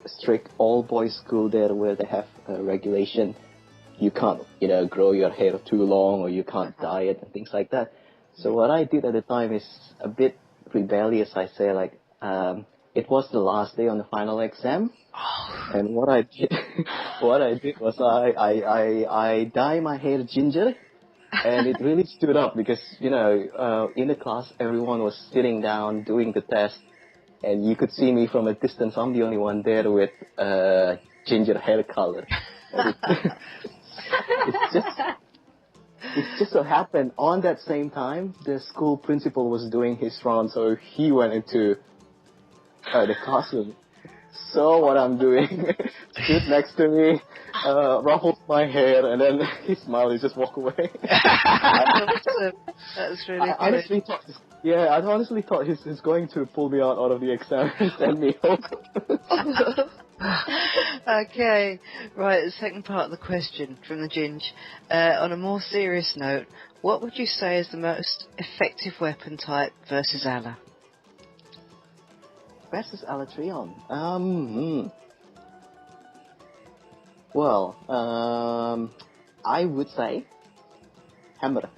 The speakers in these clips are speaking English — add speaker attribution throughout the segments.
Speaker 1: strict all-boys school there where they have a regulation. You can't, grow your hair too long, or you can't dye it and things like that. So what I did at the time is a bit rebellious. I say it was the last day on the final exam, and what I did was I dye my hair ginger, and it really stood up because in the class everyone was sitting down doing the test, and you could see me from a distance. I'm the only one there with ginger hair color. It just so happened on that same time the school principal was doing his round, so he went into the classroom, saw what I'm doing, stood next to me, ruffled my hair, and then he smiled and just walked away.
Speaker 2: That's really good.
Speaker 1: I honestly thought he's going to pull me out of the exam and send me home.
Speaker 2: Okay, right, the second part of the question from the Ginge. On a more serious note, what would you say is the most effective weapon type versus Allah?
Speaker 1: Versus Alatrion? Well, I would say hammer.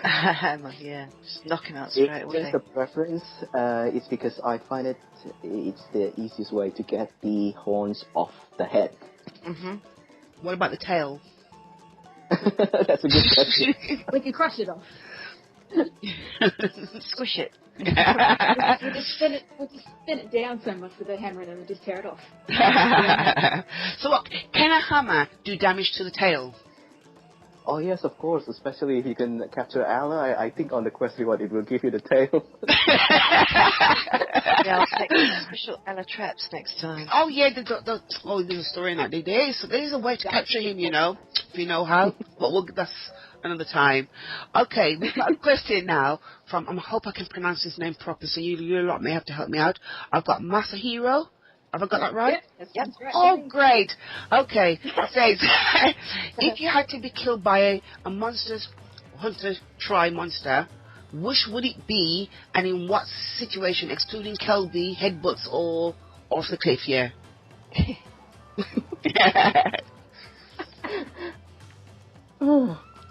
Speaker 2: Hammer, yeah. Just knocking out straight away.
Speaker 1: It's just a preference. It's because I find it's the easiest way to get the horns off the head.
Speaker 2: Mm-hmm.
Speaker 3: What about the tail?
Speaker 1: That's a good question.
Speaker 4: We can crush it off.
Speaker 2: Squish it.
Speaker 4: We'll just spin it down so much with the hammer and then we'll just tear it off.
Speaker 3: So what, can a hammer do damage to the tail?
Speaker 1: Oh yes, of course, especially if you can capture Allah. I think on the quest reward it will give you the tail.
Speaker 2: Yeah, I'll take the special Allah traps next time.
Speaker 3: Oh yeah, there's a story in that. There's a way to capture him, if you know how. But that's another time. Okay, we've got a question now from, I hope I can pronounce his name properly, so you lot may have to help me out. I've got Masahiro. Have I got that right?
Speaker 4: Yep, that's right.
Speaker 3: Oh, great. Okay. It says, if you had to be killed by a hunter try monster, which would it be, and in what situation, excluding Kelby, headbutts, or off the cliff, yeah?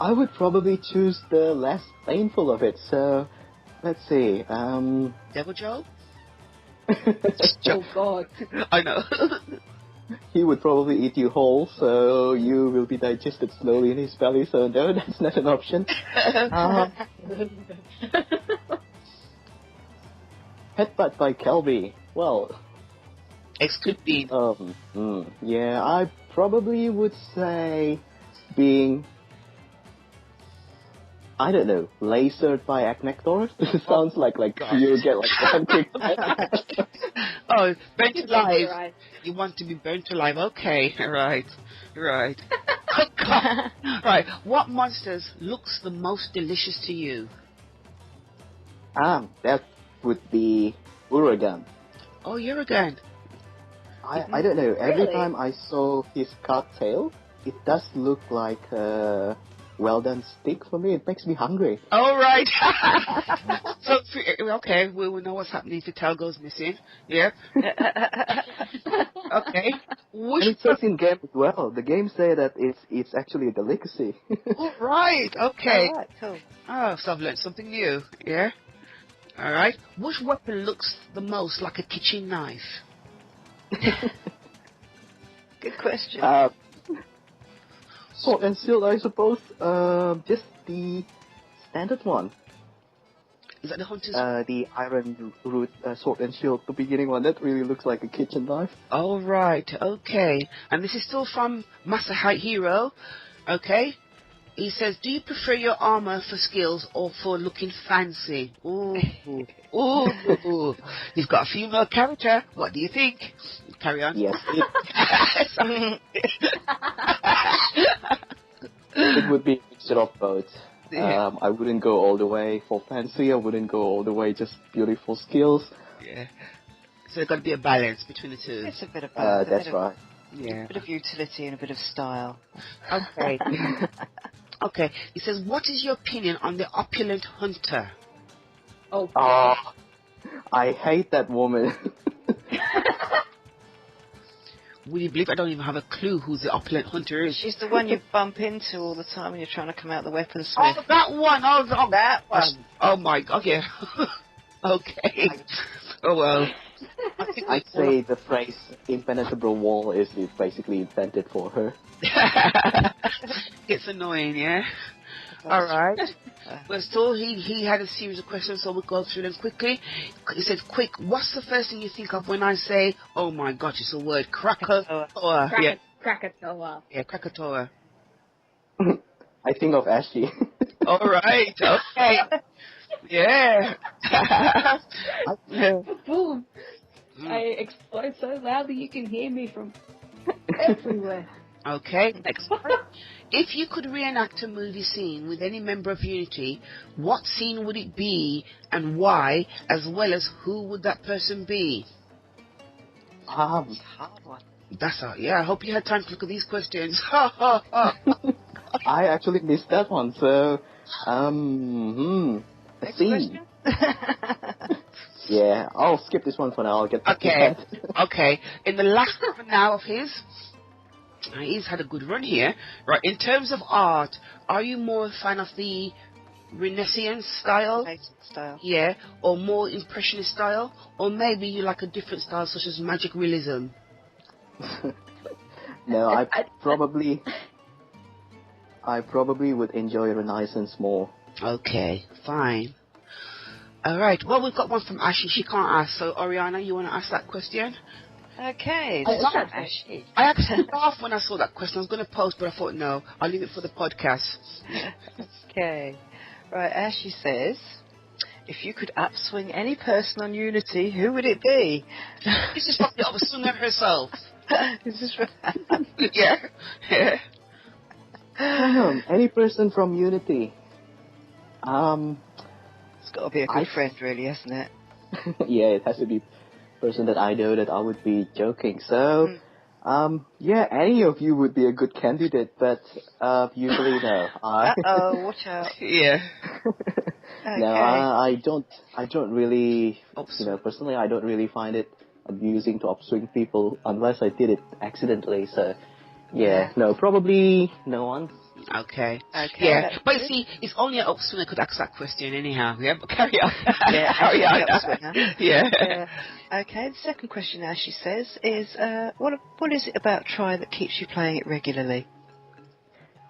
Speaker 1: I would probably choose the less painful of it, so let's see.
Speaker 3: Devil Joe?
Speaker 4: Oh God.
Speaker 3: I know.
Speaker 1: He would probably eat you whole, so you will be digested slowly in his belly, so no, that's not an option. Headbutt by Kelby. Well,
Speaker 3: Exclude me.
Speaker 1: yeah, I probably would say being, I don't know, lasered by Acnector. Sounds like you get one kick.
Speaker 3: Oh, burnt alive. You want to be burnt alive? Okay, right. Right. What monsters looks the most delicious to you?
Speaker 1: That would be Uragan.
Speaker 3: Oh, Uragan.
Speaker 1: I don't know. Every
Speaker 4: Really?
Speaker 1: time I saw his cut tail, it does look like a well done steak for me. It makes me hungry.
Speaker 3: All right. So, okay, we will know what's happening if the tail goes missing. Yeah. Okay.
Speaker 1: And it says in game as well. The game say that it's actually a delicacy.
Speaker 3: Oh, right. Okay.
Speaker 2: All right, cool.
Speaker 3: Oh, so I've learned something new. Yeah. All right. Which weapon looks the most like a kitchen knife?
Speaker 2: Good question.
Speaker 1: Sword and shield, I suppose. Just the standard one.
Speaker 3: Is that the hunter's?
Speaker 1: The iron root sword and shield, the beginning one. That really looks like a kitchen knife.
Speaker 3: All right. Okay. And this is still from Masahiro. Okay. He says, do you prefer your armor for skills or for looking fancy? Ooh. Ooh. You've got a female character. What do you think? Carry on.
Speaker 1: Yes. It would be a mixture of both.
Speaker 3: Yeah.
Speaker 1: I wouldn't go all the way for fancy. I wouldn't go all the way just beautiful skills.
Speaker 3: Yeah. So there's got to be a balance between the two.
Speaker 2: It's a bit of both.
Speaker 1: That's right.
Speaker 3: Yeah.
Speaker 2: A bit of utility and a bit of style.
Speaker 3: Okay. Okay. He says, what is your opinion on the opulent hunter?
Speaker 4: Oh.
Speaker 1: I hate that woman.
Speaker 3: Would you believe I don't even have a clue who the opulent hunter is?
Speaker 2: She's the one you bump into all the time when you're trying to come out the weaponsmith.
Speaker 3: Oh, that one! Oh,
Speaker 2: That one.
Speaker 3: oh my god, yeah. Okay. Oh well.
Speaker 1: I'd say the phrase impenetrable wall is basically invented for her.
Speaker 3: It's annoying, yeah? Alright. Well, still, he had a series of questions, so we'll go through them quickly. He said, quick, what's the first thing you think of when I say, oh my gosh, it's a word, Krakatoa? Yeah.
Speaker 4: Krakatoa.
Speaker 3: Yeah, Krakatoa.
Speaker 1: I think of Ashiee.
Speaker 3: Alright, okay. Yeah.
Speaker 4: Boom. I explode so loudly you can hear me from everywhere.
Speaker 3: Okay, next one. If you could reenact a movie scene with any member of Unity, what scene would it be and why, as well as who would that person be?
Speaker 2: Hard one.
Speaker 3: That's all. Yeah, I hope you had time to look at these questions. Ha ha ha.
Speaker 1: I actually missed that one, so a
Speaker 2: Next
Speaker 1: scene.
Speaker 2: question.
Speaker 1: Yeah, I'll skip this one for now. I'll get back to
Speaker 3: Okay.
Speaker 1: that.
Speaker 3: Okay. In the last half an hour of his, he's had a good run here. Right. In terms of art, are you more a fan of the Renaissance style?
Speaker 2: Style.
Speaker 3: Yeah. Or more Impressionist style? Or maybe you like a different style such as Magic Realism?
Speaker 1: No, I probably would enjoy Renaissance more.
Speaker 3: Okay. Fine. Alright. Well, we've got one from Ashiee. She can't ask. So, Oriana, you want to ask that question?
Speaker 2: Okay.
Speaker 4: Oh,
Speaker 2: This
Speaker 4: what's
Speaker 2: is
Speaker 4: that?
Speaker 2: Ashiee.
Speaker 3: I actually laughed when I saw that question. I was going to post, but I thought, no, I'll leave it for the podcast.
Speaker 2: Okay. Right, Ashiee says, if you could upswing any person on Unity, who would it be?
Speaker 3: This is probably Upswinger herself.
Speaker 2: Is this right?
Speaker 3: Yeah. Yeah.
Speaker 1: Any person from Unity.
Speaker 2: It's got to be a good friend, really, hasn't it?
Speaker 1: Yeah, it has to be a person that I know that I would be joking. So, yeah, any of you would be a good candidate, but usually no.
Speaker 2: Uh-oh, watch out.
Speaker 3: Yeah.
Speaker 1: No, I don't really, personally, I don't really find it amusing to upswing people unless I did it accidentally. So, yeah, no, probably no one.
Speaker 3: Okay.
Speaker 2: Okay.
Speaker 3: Yeah, but you see, it's only an Upswinger could ask that question anyhow. Yeah, but carry on.
Speaker 2: Yeah,
Speaker 3: carry on.
Speaker 2: upswinger.
Speaker 3: Yeah.
Speaker 2: Okay, the second question Ashiee says is, what is it about Try that keeps you playing it regularly?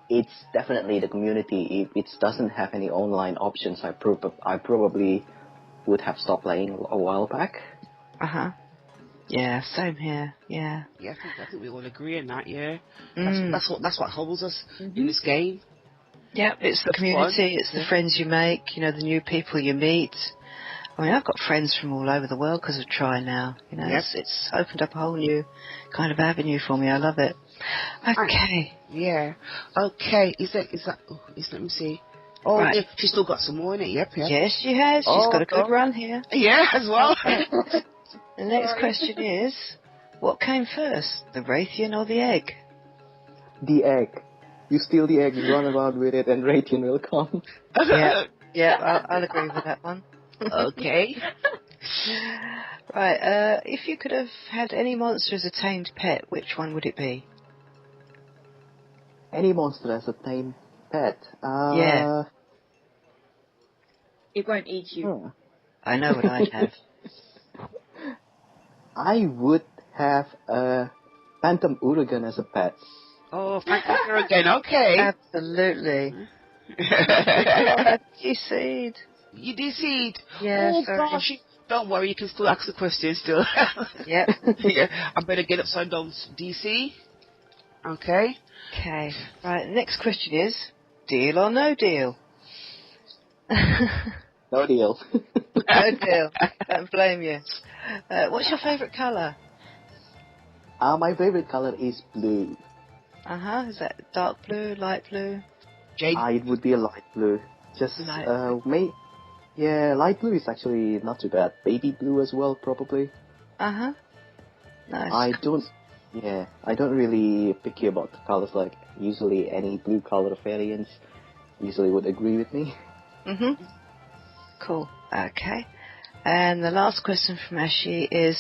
Speaker 1: It's definitely the community. If it doesn't have any online options, I probably would have stopped playing a while back.
Speaker 2: Uh-huh. Yeah, same here. Yeah.
Speaker 3: Yeah, I think we all agree on that. Yeah, that's what holds us in this game.
Speaker 2: Yeah, it's the community, it's the friends you make, the new people you meet. I mean, I've got friends from all over the world because of Try now. It's opened up a whole new kind of avenue for me. I love it. Okay.
Speaker 3: Yeah. Okay. Is that? Let me see. Oh,
Speaker 2: right.
Speaker 3: Yeah, she's still got some more in it. Yep.
Speaker 2: Yes, she has. She's got a good run here.
Speaker 3: Yeah, as well.
Speaker 2: The next question is, what came first, the Raytheon or the egg?
Speaker 1: The egg. You steal the egg, you run around with it, and Raytheon will come.
Speaker 2: Yeah, I'll agree with that one.
Speaker 3: Okay.
Speaker 2: Right, if you could have had any monster as a tamed pet, which one would it be?
Speaker 1: Any monster as a tamed pet?
Speaker 2: Yeah.
Speaker 4: It won't eat you.
Speaker 2: I know what I'd have.
Speaker 1: I would have a Phantom Uragan as a pet.
Speaker 3: Oh, Phantom Uragan, okay.
Speaker 2: Absolutely. I DC'd.
Speaker 3: You DC'd?
Speaker 2: Yeah,
Speaker 3: oh,
Speaker 2: sorry.
Speaker 3: gosh. Don't worry, you can still ask the question still.
Speaker 2: Yep.
Speaker 3: Yeah, I better get upside down DC. Okay.
Speaker 2: Okay. Right, the next question is, deal or no deal?
Speaker 1: No deal.
Speaker 2: No deal. Don't blame you. What's your favourite colour?
Speaker 1: My favourite colour is blue.
Speaker 2: Is that dark blue, light blue?
Speaker 3: Jade?
Speaker 1: It would be a light blue. Just,
Speaker 2: Light
Speaker 1: yeah, light blue is actually not too bad. Baby blue as well, probably.
Speaker 2: Nice.
Speaker 1: I don't really picky about the colours, like, usually any blue colour variants usually would agree with me.
Speaker 2: Cool. Okay. And the last question from Ashiee is,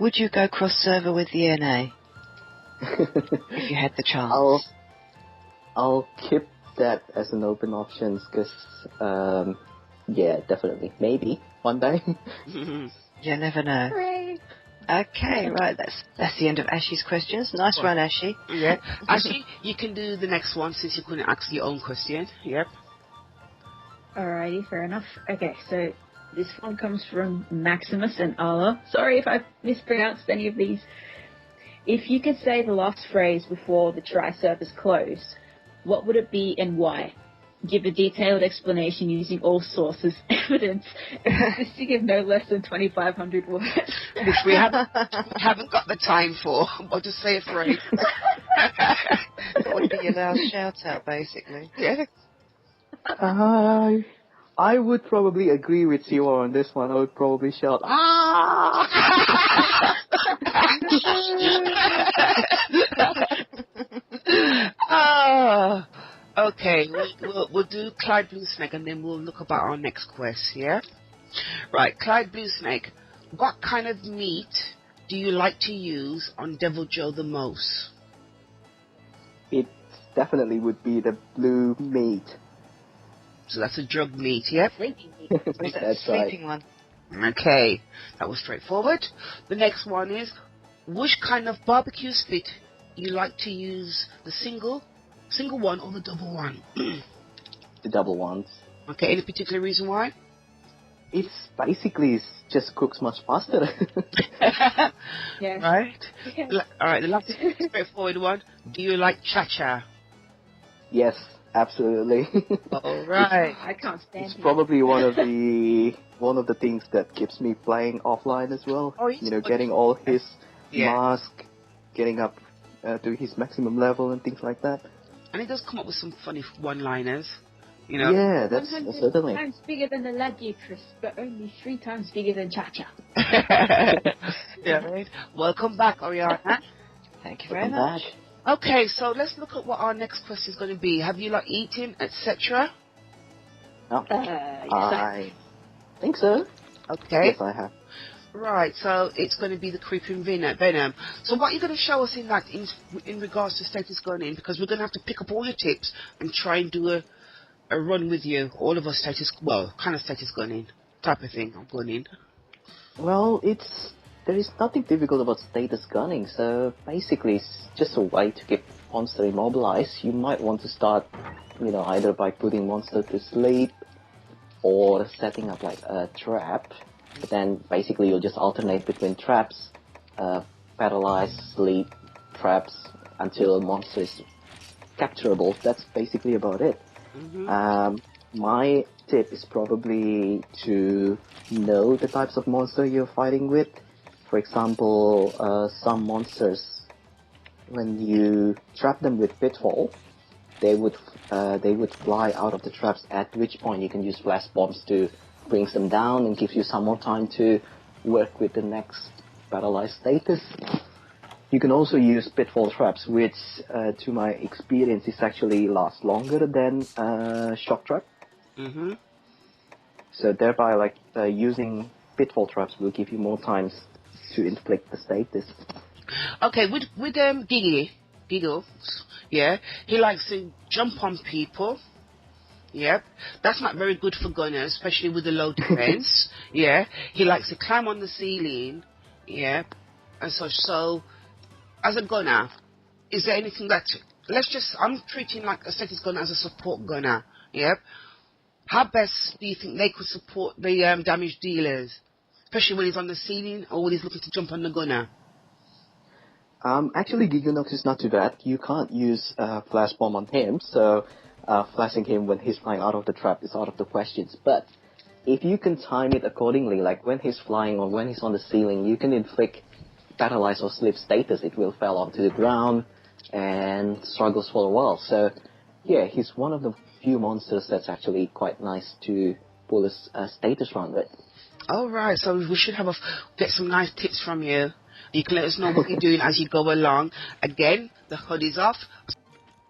Speaker 2: would you go cross-server with the NA? if you had the chance?
Speaker 1: I'll keep that as an open option because, yeah, definitely, maybe one day.
Speaker 2: You never know.
Speaker 4: Hooray.
Speaker 2: Okay, right. That's the end of Ashee's questions. Nice run, Ashiee.
Speaker 3: Yeah. Ashiee, you can do the next one since you couldn't ask your own question. Yep.
Speaker 4: Alrighty, fair enough. Okay, so this one comes from Maximus and Arla. Sorry if I've mispronounced any of these. If you could say the last phrase before the tri-serve is closed, what would it be and why? Give a detailed explanation using all sources, evidence, consisting of no less than 2,500 words.
Speaker 3: Which we haven't got the time for. I'll just say a phrase.
Speaker 2: That would be your last shout out, basically.
Speaker 3: Yeah.
Speaker 1: I would probably agree with Shewar on this one. I would probably shout,
Speaker 3: Okay, we'll do Clyde Bluesnake and then we'll look about our next quest, yeah? Right, Clyde Bluesnake, what kind of meat do you like to use on Devil Joe the most?
Speaker 1: It definitely would be the blue meat.
Speaker 3: So that's a drug meat, yep?
Speaker 4: Sleeping meat.
Speaker 1: That's
Speaker 2: sleeping
Speaker 1: right.
Speaker 2: one.
Speaker 3: Okay, that was straightforward. The next one is, which kind of barbecue spit you like to use, the single one or the double one?
Speaker 1: The double ones.
Speaker 3: Okay, any particular reason why?
Speaker 1: It's basically just cooks much faster.
Speaker 4: Yeah.
Speaker 3: Right?
Speaker 4: Yeah.
Speaker 3: Alright, the last straightforward one. Do you like cha-cha?
Speaker 1: Yes, absolutely.
Speaker 3: Alright.
Speaker 4: I can't stand
Speaker 1: It's
Speaker 4: it.
Speaker 1: probably one of the things that keeps me playing offline as well.
Speaker 3: Oh, yes.
Speaker 1: Getting all his
Speaker 3: Yeah.
Speaker 1: mask, getting up to his maximum level and things like that.
Speaker 3: And it does come up with some funny one-liners,
Speaker 1: Yeah, that's
Speaker 4: 100
Speaker 1: certainly.
Speaker 4: times bigger than the Gladiatrix, but only 3 times bigger than Cha-Cha.
Speaker 3: Yeah, right. Welcome back, Oriana.
Speaker 2: Thank you very
Speaker 1: Welcome
Speaker 2: much.
Speaker 1: back.
Speaker 3: Okay, so let's look at what our next question is going to be. Have you eaten, etc.?
Speaker 1: Oh,
Speaker 4: Yes,
Speaker 1: I think so.
Speaker 3: Okay.
Speaker 1: Yes, I have.
Speaker 3: Right, so it's going to be the creeping venom. So what are you going to show us in that in regards to status going in? Because we're going to have to pick up all your tips and try and do a run with you. All of us kind of status going in type of thing. I'm going in.
Speaker 1: Well, there is nothing difficult about status gunning, so basically it's just a way to get monster immobilized. You might want to start, either by putting monster to sleep or setting up like a trap. But then basically you'll just alternate between traps, paralyze, sleep, traps, until monster is capturable. That's basically about it.
Speaker 3: Mm-hmm.
Speaker 1: My tip is probably to know the types of monster you're fighting with. For example, some monsters, when you trap them with Pitfall, they would fly out of the traps, at which point you can use flash bombs to bring them down and give you some more time to work with the next paralyzed status. You can also use pitfall traps, which, to my experience, is actually last longer than shock trap.
Speaker 3: Mm-hmm.
Speaker 1: So thereby, using pitfall traps will give you more times to inflict the status.
Speaker 3: Okay, with Giggles, yeah, he likes to jump on people. Yep, that's not very good for gunners, especially with the low defense. Yeah, he likes to climb on the ceiling. Yep, and such. So, as a gunner, is there anything that I'm treating like a status gunner as a support gunner. Yep. How best do you think they could support the damage dealers, especially when he's on the ceiling or when he's looking to jump on the gunner?
Speaker 1: Actually, Giganox is not too bad. You can't use flash bomb on him, so flashing him when he's flying out of the trap is out of the questions. But if you can time it accordingly, like when he's flying or when he's on the ceiling, you can inflict paralyze or sleep status. It will fall onto the ground and struggles for a while. So yeah, he's one of the few monsters that's actually quite nice to pull a status run with.
Speaker 3: All right, so we should get some nice tips from you. You can let us know what you're doing as you go along. Again, the hood is off.